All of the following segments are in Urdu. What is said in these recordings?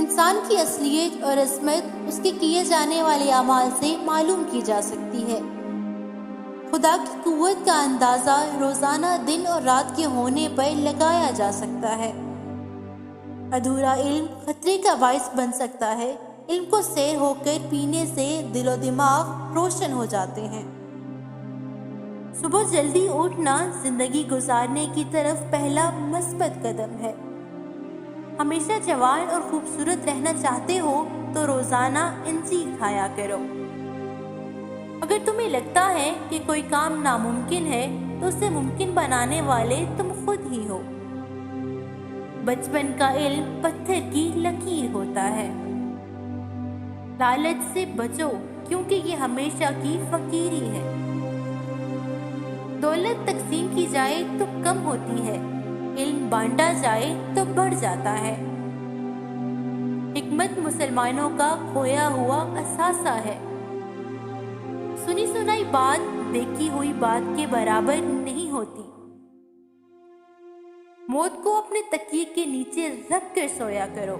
انسان کی اصلیت اور عظمت اس کے کیے جانے والے اعمال سے معلوم کی جا سکتی ہے۔ خدا کی قوت کا اندازہ روزانہ دن اور رات کے ہونے پر لگایا جا سکتا ہے۔ ادھورا علم خطرے کا باعث بن سکتا ہے۔ علم کو سیر ہو کر پینے سے دل و دماغ روشن ہو جاتے ہیں۔ صبح جلدی اٹھنا زندگی گزارنے کی طرف پہلا مثبت قدم ہے۔ ہمیشہ جوان اور خوبصورت رہنا چاہتے ہو تو روزانہ انجیر کھایا کرو۔ اگر تمہیں لگتا ہے کہ کوئی کام ناممکن ہے تو اسے ممکن بنانے والے تم خود ہی ہو۔ بچپن کا علم پتھر کی لکیر ہوتا ہے۔ لالچ سے بچو کیونکہ یہ ہمیشہ کی فقیری ہے۔ دولت تقسیم کی جائے تو کم ہوتی ہے، علم بانٹا جائے تو بڑھ جاتا ہے۔ حکمت مسلمانوں کا کھویا ہوا اثاثہ ہے۔ سنی سنائی بات دیکھی ہوئی بات کے برابر نہیں ہوتی۔ موت کو اپنے تکیے کے نیچے رکھ کر سویا کرو۔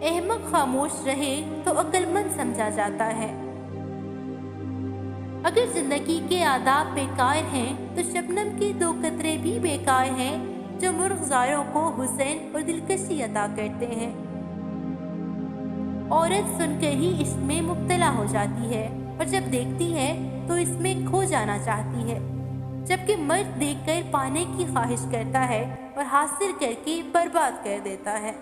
احمق خاموش رہے تو عقل مند سمجھا جاتا ہے۔ اگر زندگی کے آداب بیکار ہیں تو شبنم کے 2 قطرے بھی بیکار ہیں جو مرغزاروں کو حسن اور دلکشی عطا کرتے ہیں۔ عورت سن کر ہی اس میں مبتلا ہو جاتی ہے اور جب دیکھتی ہے تو اس میں کھو جانا چاہتی ہے، جبکہ مرد دیکھ کر پانے کی خواہش کرتا ہے اور حاصل کر کے برباد کر دیتا ہے۔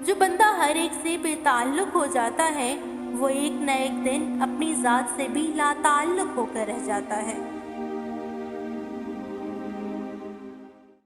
جو بندہ ہر ایک سے بے تعلق ہو جاتا ہے وہ ایک نہ ایک دن اپنی ذات سے بھی لا تعلق ہو کر رہ جاتا ہے۔